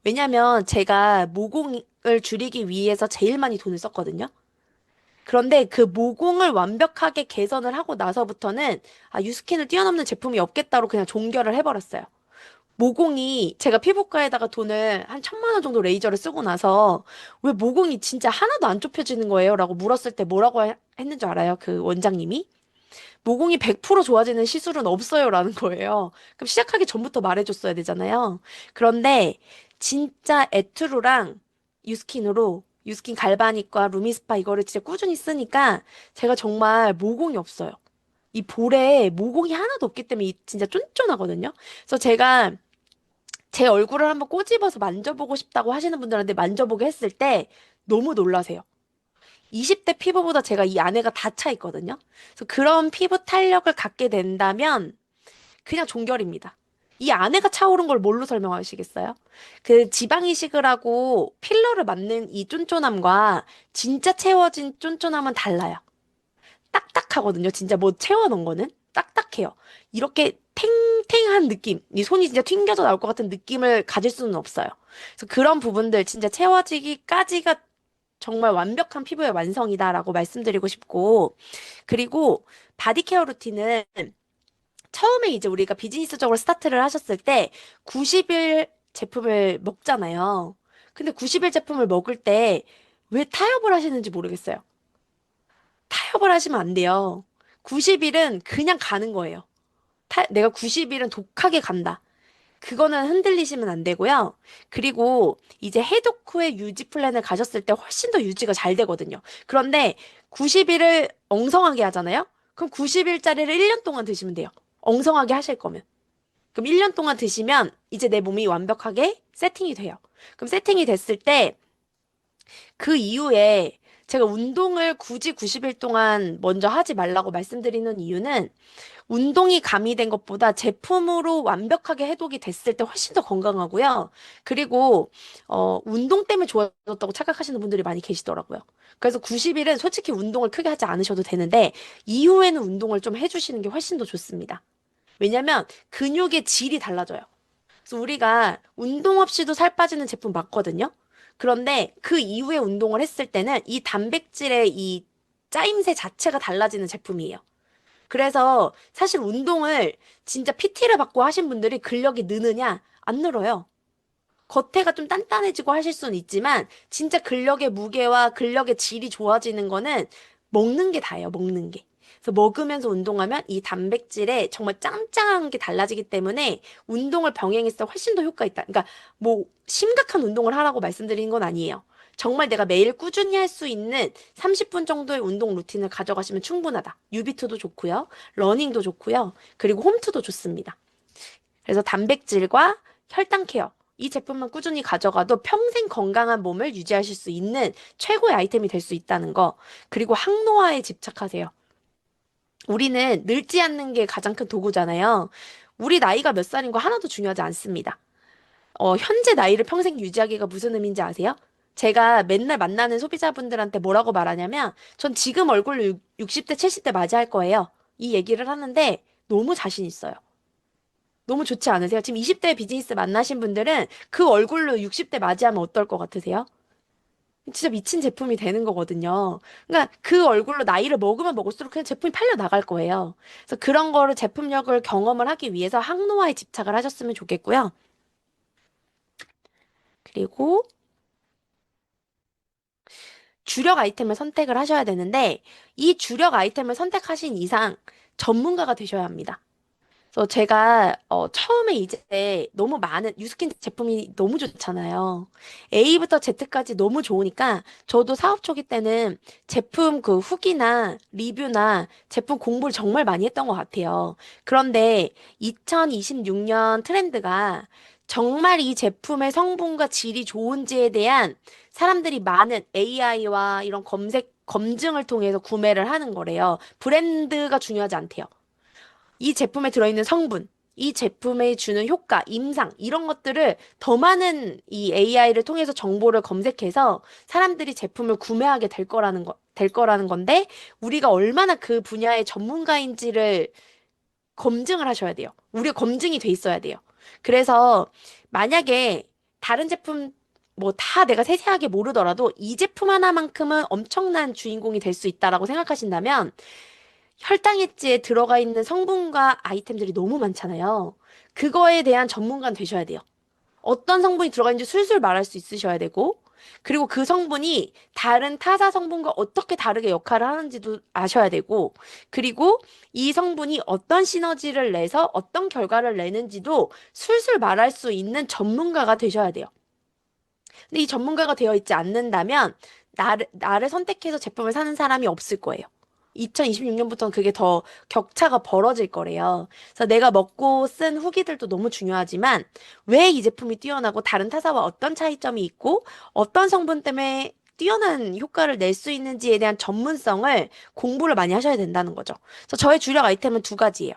왜냐면 제가 모공을 줄이기 위해서 제일 많이 돈을 썼거든요. 그런데 그 모공을 완벽하게 개선을 하고 나서부터는 유스킨을 뛰어넘는 제품이 없겠다로 그냥 종결을 해버렸어요. 모공이 제가 피부과에다가 돈을 한 1,000만 원 정도 레이저를 쓰고 나서 왜 모공이 진짜 하나도 안 좁혀지는 거예요? 라고 물었을 때 뭐라고 했는 줄 알아요? 그 원장님이? 모공이 100% 좋아지는 시술은 없어요. 라는 거예요. 그럼 시작하기 전부터 말해줬어야 되잖아요. 그런데 진짜 에투르랑 유스킨으로 유스킨 갈바닉과 루미스파 이거를 진짜 꾸준히 쓰니까 제가 정말 모공이 없어요. 이 볼에 모공이 하나도 없기 때문에 진짜 쫀쫀하거든요. 그래서 제가 제 얼굴을 한번 꼬집어서 만져보고 싶다고 하시는 분들한테 만져보게 했을 때 너무 놀라세요. 20대 피부보다 제가 이 안에가 다 차 있거든요. 그래서 그런 피부 탄력을 갖게 된다면 그냥 종결입니다. 이 안에가 차오른 걸 뭘로 설명하시겠어요? 그 지방 이식을 하고 필러를 맞는 이 쫀쫀함과 진짜 채워진 쫀쫀함은 달라요. 딱딱하거든요. 진짜 뭐 채워놓은 거는 딱딱해요. 이렇게 탱탱한 느낌, 이 손이 진짜 튕겨져 나올 것 같은 느낌을 가질 수는 없어요. 그래서 그런 부분들 진짜 채워지기까지가 정말 완벽한 피부의 완성이다라고 말씀드리고 싶고, 그리고 바디케어 루틴은 처음에 이제 우리가 비즈니스적으로 스타트를 하셨을 때 90일 제품을 먹잖아요. 근데 90일 제품을 먹을 때 왜 타협을 하시는지 모르겠어요. 타협을 하시면 안 돼요. 90일은 그냥 가는 거예요. 내가 90일은 독하게 간다. 그거는 흔들리시면 안 되고요. 그리고 이제 해독 후에 유지 플랜을 가졌을 때 훨씬 더 유지가 잘 되거든요. 그런데 90일을 엉성하게 하잖아요? 그럼 90일짜리를 1년 동안 드시면 돼요. 엉성하게 하실 거면. 그럼 1년 동안 드시면 이제 내 몸이 완벽하게 세팅이 돼요. 그럼 세팅이 됐을 때 그 이후에 제가 운동을 굳이 90일 동안 먼저 하지 말라고 말씀드리는 이유는 운동이 가미된 것보다 제품으로 완벽하게 해독이 됐을 때 훨씬 더 건강하고요. 그리고 운동 때문에 좋아졌다고 착각하시는 분들이 많이 계시더라고요. 그래서 90일은 솔직히 운동을 크게 하지 않으셔도 되는데 이후에는 운동을 좀 해주시는 게 훨씬 더 좋습니다. 왜냐면 근육의 질이 달라져요. 그래서 우리가 운동 없이도 살 빠지는 제품 맞거든요. 그런데 그 이후에 운동을 했을 때는 이 단백질의 이 짜임새 자체가 달라지는 제품이에요. 그래서 사실 운동을 진짜 PT를 받고 하신 분들이 근력이 느느냐? 안 늘어요. 겉에가 좀 단단해지고 하실 수는 있지만 진짜 근력의 무게와 근력의 질이 좋아지는 거는 먹는 게 다예요. 먹는 게. 그래서 먹으면서 운동하면 이 단백질에 정말 짱짱한 게 달라지기 때문에 운동을 병행했을 때 훨씬 더 효과 있다. 그러니까 뭐 심각한 운동을 하라고 말씀드리는 건 아니에요. 정말 내가 매일 꾸준히 할 수 있는 30분 정도의 운동 루틴을 가져가시면 충분하다. 유비투도 좋고요. 러닝도 좋고요. 그리고 홈트도 좋습니다. 그래서 단백질과 혈당 케어. 이 제품만 꾸준히 가져가도 평생 건강한 몸을 유지하실 수 있는 최고의 아이템이 될 수 있다는 거. 그리고 항노화에 집착하세요. 우리는 늙지 않는 게 가장 큰 도구잖아요. 우리 나이가 몇 살인 거 하나도 중요하지 않습니다. 현재 나이를 평생 유지하기가 무슨 의미인지 아세요? 제가 맨날 만나는 소비자분들한테 뭐라고 말하냐면, 전 지금 얼굴로 60대, 70대 맞이할 거예요. 이 얘기를 하는데 너무 자신 있어요. 너무 좋지 않으세요? 지금 20대 비즈니스 만나신 분들은 그 얼굴로 60대 맞이하면 어떨 것 같으세요? 진짜 미친 제품이 되는 거거든요. 그러니까 그 얼굴로 나이를 먹으면 먹을수록 그냥 제품이 팔려 나갈 거예요. 그래서 그런 거를 제품력을 경험을 하기 위해서 항노화에 집착을 하셨으면 좋겠고요. 그리고 주력 아이템을 선택을 하셔야 되는데 이 주력 아이템을 선택하신 이상 전문가가 되셔야 합니다. 그래서 제가 처음에 이제 너무 많은 유스킨 제품이 너무 좋잖아요. A부터 Z까지 너무 좋으니까 저도 사업 초기 때는 제품 그 후기나 리뷰나 제품 공부를 정말 많이 했던 것 같아요. 그런데 2026년 트렌드가 정말 이 제품의 성분과 질이 좋은지에 대한 사람들이 많은 AI와 이런 검증을 통해서 구매를 하는 거래요. 브랜드가 중요하지 않대요. 이 제품에 들어있는 성분, 이 제품에 주는 효과, 임상, 이런 것들을 더 많은 이 AI를 통해서 정보를 검색해서 사람들이 제품을 구매하게 될 거라는 건데, 우리가 얼마나 그 분야의 전문가인지를 검증을 하셔야 돼요. 우리가 검증이 돼 있어야 돼요. 그래서 만약에 다른 제품 뭐 다 내가 세세하게 모르더라도 이 제품 하나만큼은 엄청난 주인공이 될 수 있다라고 생각하신다면 혈당 엣지에 들어가 있는 성분과 아이템들이 너무 많잖아요. 그거에 대한 전문가는 되셔야 돼요. 어떤 성분이 들어가 있는지 술술 말할 수 있으셔야 되고, 그리고 그 성분이 다른 타사 성분과 어떻게 다르게 역할을 하는지도 아셔야 되고, 그리고 이 성분이 어떤 시너지를 내서 어떤 결과를 내는지도 술술 말할 수 있는 전문가가 되셔야 돼요. 근데 이 전문가가 되어 있지 않는다면 나를 선택해서 제품을 사는 사람이 없을 거예요. 2026년부터는 그게 더 격차가 벌어질 거래요. 그래서 내가 먹고 쓴 후기들도 너무 중요하지만 왜 이 제품이 뛰어나고 다른 타사와 어떤 차이점이 있고 어떤 성분 때문에 뛰어난 효과를 낼 수 있는지에 대한 전문성을 공부를 많이 하셔야 된다는 거죠. 그래서 저의 주력 아이템은 두 가지예요.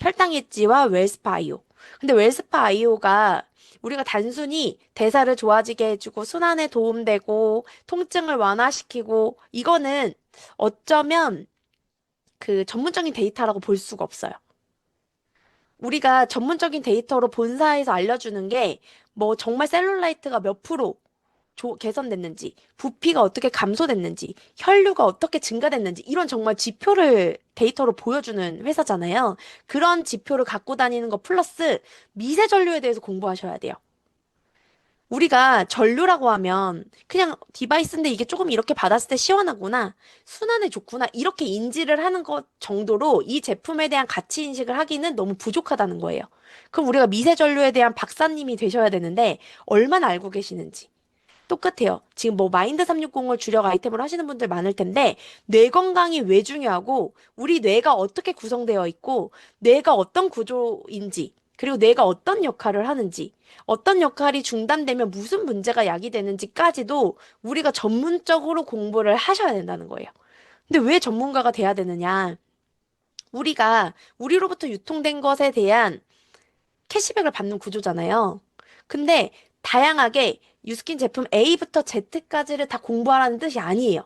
혈당 엣지와 웰스파 아이오. 근데 웰스파 아이오가 우리가 단순히 대사를 좋아지게 해주고 순환에 도움되고 통증을 완화시키고 이거는 어쩌면 그 전문적인 데이터라고 볼 수가 없어요. 우리가 전문적인 데이터로 본사에서 알려주는 게 뭐 정말 셀룰라이트가 몇 프로 개선됐는지, 부피가 어떻게 감소됐는지, 혈류가 어떻게 증가됐는지, 이런 정말 지표를 데이터로 보여주는 회사잖아요. 그런 지표를 갖고 다니는 거 플러스 미세 전류에 대해서 공부하셔야 돼요. 우리가 전류라고 하면 그냥 디바이스인데 이게 조금 이렇게 받았을 때 시원하구나, 순환에 좋구나, 이렇게 인지를 하는 것 정도로 이 제품에 대한 가치 인식을 하기는 너무 부족하다는 거예요. 그럼 우리가 미세 전류에 대한 박사님이 되셔야 되는데 얼마나 알고 계시는지. 똑같아요. 지금 뭐 마인드 360을 주력 아이템으로 하시는 분들 많을 텐데 뇌 건강이 왜 중요하고 우리 뇌가 어떻게 구성되어 있고 뇌가 어떤 구조인지 그리고 뇌가 어떤 역할을 하는지 어떤 역할이 중단되면 무슨 문제가 야기되는지까지도 우리가 전문적으로 공부를 하셔야 된다는 거예요. 근데 왜 전문가가 돼야 되느냐? 우리가 우리로부터 유통된 것에 대한 캐시백을 받는 구조잖아요. 근데 다양하게 유스킨 제품 A부터 Z까지를 다 공부하라는 뜻이 아니에요.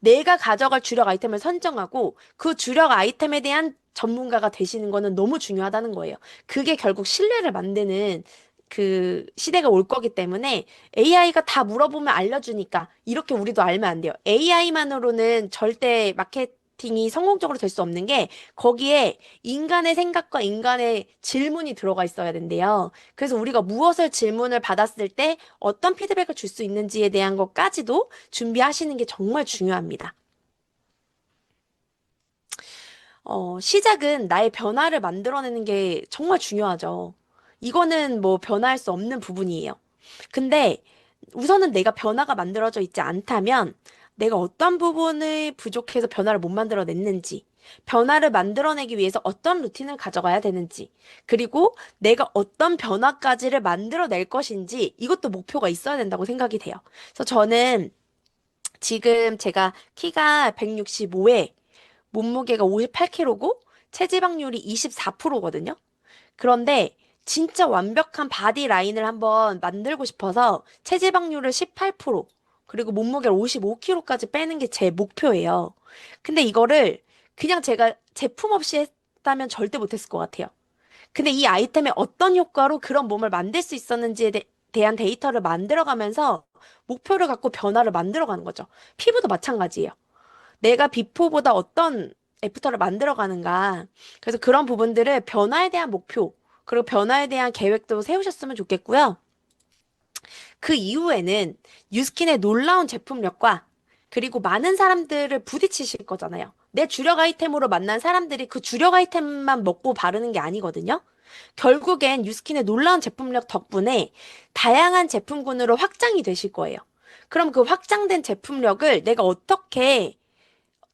내가 가져갈 주력 아이템을 선정하고 그 주력 아이템에 대한 전문가가 되시는 거는 너무 중요하다는 거예요. 그게 결국 신뢰를 만드는 그 시대가 올 거기 때문에 AI가 다 물어보면 알려주니까 이렇게 우리도 알면 안 돼요. AI만으로는 절대 마케팅이 성공적으로 될 수 없는 게 거기에 인간의 생각과 인간의 질문이 들어가 있어야 된대요. 그래서 우리가 무엇을 질문을 받았을 때 어떤 피드백을 줄 수 있는지에 대한 것까지도 준비하시는 게 정말 중요합니다. 시작은 나의 변화를 만들어내는 게 정말 중요하죠. 이거는 뭐 변화할 수 없는 부분이에요. 근데 우선은 내가 변화가 만들어져 있지 않다면 내가 어떤 부분을 부족해서 변화를 못 만들어냈는지, 변화를 만들어내기 위해서 어떤 루틴을 가져가야 되는지, 그리고 내가 어떤 변화까지를 만들어낼 것인지 이것도 목표가 있어야 된다고 생각이 돼요. 그래서 저는 지금 제가 키가 165에 몸무게가 58kg고 체지방률이 24%거든요. 그런데 진짜 완벽한 바디 라인을 한번 만들고 싶어서 체지방률을 18% 그리고 몸무게를 55kg까지 빼는 게 제 목표예요. 근데 이거를 그냥 제가 제품 없이 했다면 절대 못했을 것 같아요. 근데 이 아이템에 어떤 효과로 그런 몸을 만들 수 있었는지에 대한 데이터를 만들어가면서 목표를 갖고 변화를 만들어가는 거죠. 피부도 마찬가지예요. 내가 비포보다 어떤 애프터를 만들어가는가. 그래서 그런 부분들을 변화에 대한 목표, 그리고 변화에 대한 계획도 세우셨으면 좋겠고요. 그 이후에는 뉴스킨의 놀라운 제품력과 그리고 많은 사람들을 부딪히실 거잖아요. 내 주력 아이템으로 만난 사람들이 그 주력 아이템만 먹고 바르는 게 아니거든요. 결국엔 뉴스킨의 놀라운 제품력 덕분에 다양한 제품군으로 확장이 되실 거예요. 그럼 그 확장된 제품력을 내가 어떻게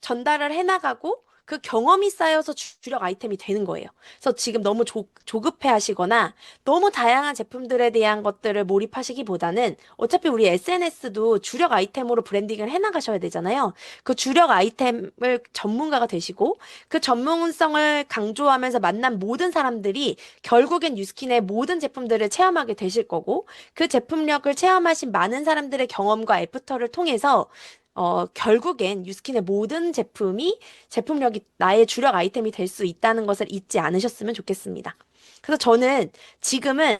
전달을 해나가고 그 경험이 쌓여서 주력 아이템이 되는 거예요. 그래서 지금 너무 조급해 하시거나 너무 다양한 제품들에 대한 것들을 몰입하시기보다는 어차피 우리 SNS도 주력 아이템으로 브랜딩을 해나가셔야 되잖아요. 그 주력 아이템을 전문가가 되시고 그 전문성을 강조하면서 만난 모든 사람들이 결국엔 뉴스킨의 모든 제품들을 체험하게 되실 거고 그 제품력을 체험하신 많은 사람들의 경험과 애프터를 통해서 결국엔 뉴스킨의 모든 제품력이 나의 주력 아이템이 될 수 있다는 것을 잊지 않으셨으면 좋겠습니다. 그래서 저는 지금은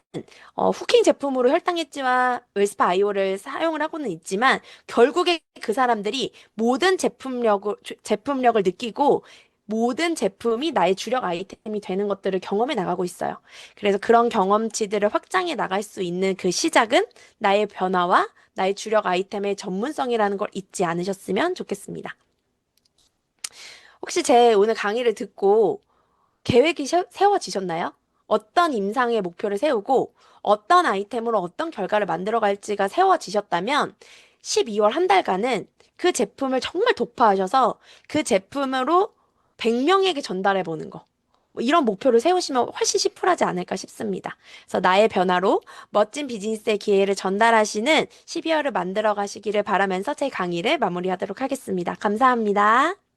후킹 제품으로 혈당 엣지와 웰스파 아이오를 사용을 하고는 있지만 결국에 그 사람들이 모든 제품력을 느끼고 모든 제품이 나의 주력 아이템이 되는 것들을 경험해 나가고 있어요. 그래서 그런 경험치들을 확장해 나갈 수 있는 그 시작은 나의 변화와 나의 주력 아이템의 전문성이라는 걸 잊지 않으셨으면 좋겠습니다. 혹시 제 오늘 강의를 듣고 계획이 세워지셨나요? 어떤 임상의 목표를 세우고 어떤 아이템으로 어떤 결과를 만들어 갈지가 세워지셨다면 12월 한 달간은 그 제품을 정말 독파하셔서 그 제품으로 100명에게 전달해 보는 거. 뭐 이런 목표를 세우시면 훨씬 시풀하지 않을까 싶습니다. 그래서 나의 변화로 멋진 비즈니스의 기회를 전달하시는 12월을 만들어 가시기를 바라면서 제 강의를 마무리하도록 하겠습니다. 감사합니다.